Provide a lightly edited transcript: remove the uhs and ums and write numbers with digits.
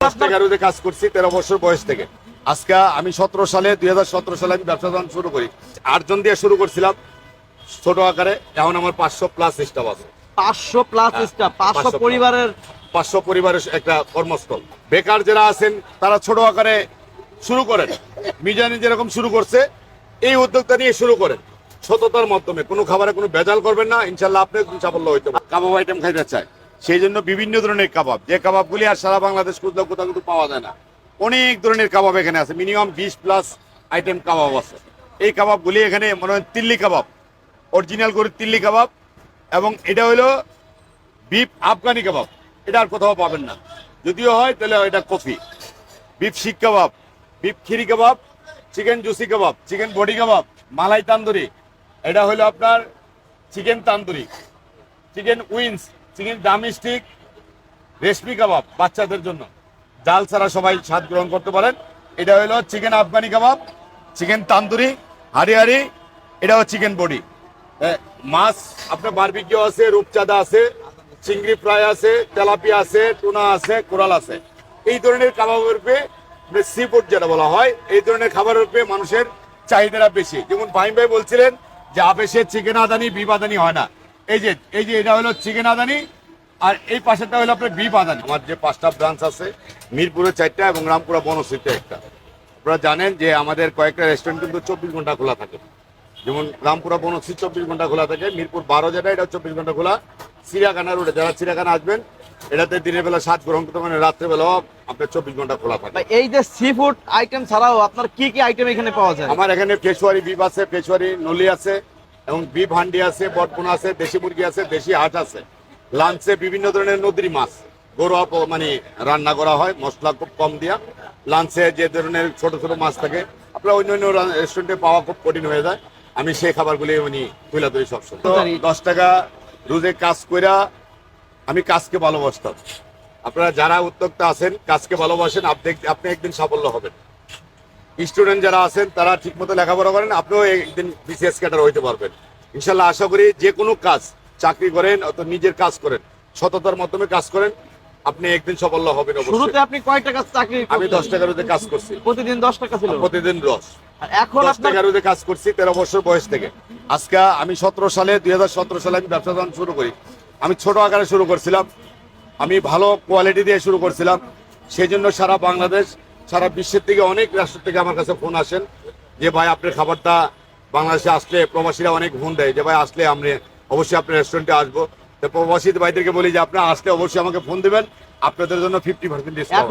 11 কাজ করছি 13 বছর বয়স থেকে। আজকে আমি 2017 সালে আমি ব্যবসা যখন শুরু করি 8 জন দিয়ে শুরু করছিলাম ছোট আকারে। এখন আমার 500 প্লাস স্টাফ আছে। 500 প্লাস স্টাফ, 500 500 পরিবারের 500 পরিবারের একটা কর্মস্থল। বেকার যারা আছেন তারা ছোট আকারে শুরু করেন। মিজানি যেরকম শুরু করছে এই উদ্যোগটা নিয়ে শুরু করেন সততার মাধ্যমে। কোনো খাবারে কোনো ভেজাল করবেন না, ইনশাল্লাহ আপনি সাফল্য হইতে পারেন। কাবাব আইটেম খাইতে চায়, সেই জন্য বিভিন্ন ধরনের কাবাব, যে কাবাবগুলি আর সারা বাংলাদেশ খুঁজলেও কোথাও কিন্তু পাওয়া যায় না। অনেক ধরনের কাবাব এখানে আছে, মিনিমাম 20 প্লাস আইটেম কাবাব আছে। এই কাবাবগুলি এখানে মনে হয় তিল্লি কাবাব, অরিজিনাল গরুর তিল্লি কাবাব, এবং এটা হলো বিফ আফগানি কাবাব। এটা আর কোথাও পাবেন না, যদিও হয় তাহলে এটা coffee. Beef seekh kebab, beef খিরি kebab, chicken juicy kebab, chicken boti kebab, malai tandoori, এটা হলো আপনার chicken tandoori, chicken wings, chicken drumstick, reshmi kebab বাচ্চাদের জন্য, ডাল ছাড়া সবাই স্বাদ গ্রহণ করতে পারেন। এটা হলো চিকেন আফগানি কাবাব, চিকেন তান্দুরি, হারিহারি, এটা হচ্ছে চিকেন বডি। মাছ আপনার বারবিকিউ আছে, রূপচাঁদা আছে, চিংড়ি ফ্রাই আছে, তেলাপিয়া আছে, টুনা আছে, কোরাল আছে। এই ধরনের কাবাবের উপরে সি ফুড যেটা বলা হয়, এই ধরনের খাবারের উপরে মানুষের চাহিদাটা বেশি। যেমন ফাহিম ভাই বলছিলেন যে আবেশে চিকেন আদানি বিফ আদানি হয় না। এই যে এটা হলো চিকেন আদানি, আর এই পাশেরটা হলো আপনার বিফ আদানি। আমার যে 5টা ব্রাঞ্চ আছে, মিরপুরে 4টা এবং রামপুরা বনশ্রীতে একটা। আপনারা জানেন যে আমাদের কয়েকটা রেস্টুরেন্ট কিন্তু 24 ঘন্টা খোলা থাকে। যেমন রামপুরা বনশ্রী 24 ঘন্টা খোলা থাকে, মিরপুর 12 যেটা এটা 24 ঘন্টা খোলা। চিড়িয়াখানা রোডে যারা চিড়িয়াখানা আসবেন, এটাতে দিনের বেলা স্বাদ গ্রহণ করতে পারেন, রাত্রেবেলাও আপনার 24 ঘন্টা খোলা থাকে। এই যে সি ফুড আইটেম ছাড়াও আপনার কি কি আইটেম এখানে পাওয়া যায়? আমার এখানে পেশোয়ারি বিফ আছে, পেশোয়ারি নলি আছে, এবং বিফ হান্ডি আছে, বটপোনা আছে, দেশি মুরগি আছে, দেশি হাঁস আছে। লাঞ্চে বিভিন্ন ধরনের নদীর মাছ গরুয়া মানে রান্না করা হয় মশলা খুব কম দিয়া। লাঞ্চে যে ধরনের ছোট ছোট মাছ থাকে আপনার অন্য অন্য রেস্টুরেন্টে পাওয়া খুব কঠিন হয়ে যায়। আমি সেই খাবারগুলি তুলে ধরি সবসময়। 10 টাকা রোজে কাজ কইরা আমি কাজকে ভালোবাসতাম। আপনারা যারা উদ্যোক্তা আছেন কাজকে ভালোবাসেন, আপনি একদিন সাফল্য হবেন। স্টুডেন্ট যারা আছেন তারা ঠিক মতো লেখাপড়া করেন, আপনিও একদিন বিসিএস ক্যাডার হইতে পারবেন ইনশাল্লাহ। আশা করি যে কোনো কাজ, চাকরি করেন অথবা নিজের কাজ করেন, সততার মাধ্যমে কাজ করেন, আপনি একদিন সাফল্য হবেন। শুরুতে আপনি কয় টাকা চাকরি? আমি 10 টাকা রোজে কাজ করছি। প্রতিদিন 10 টাকা ছিল? প্রতিদিন 10। এখন 10 টাকা রোজে কাজ করছি 13 বছর বয়স থেকে। আজকে আমি 2017 সালে আমি ব্যবসা যখন শুরু করি, আমি ছোট আকারে শুরু করছিলাম, আমি ভালো কোয়ালিটি দিয়ে শুরু করছিলাম। সেই জন্য সারা বাংলাদেশ, সারা বিশ্বের থেকে অনেক রাষ্ট্র থেকে আমার কাছে ফোন আসেন যে ভাই আপনার খাবারটা বাংলাদেশে আসলে, প্রবাসীরা অনেক ফোন দেয় যে ভাই আসলে আমরা অবশ্যই আপনার রেস্টুরেন্টে আসবো। তো প্রবাসী ভাইদেরকে বলি যে আপনারা আসলে অবশ্যই আমাকে ফোন দেবেন, আপনাদের জন্য 50% ডিসকাউন্ট।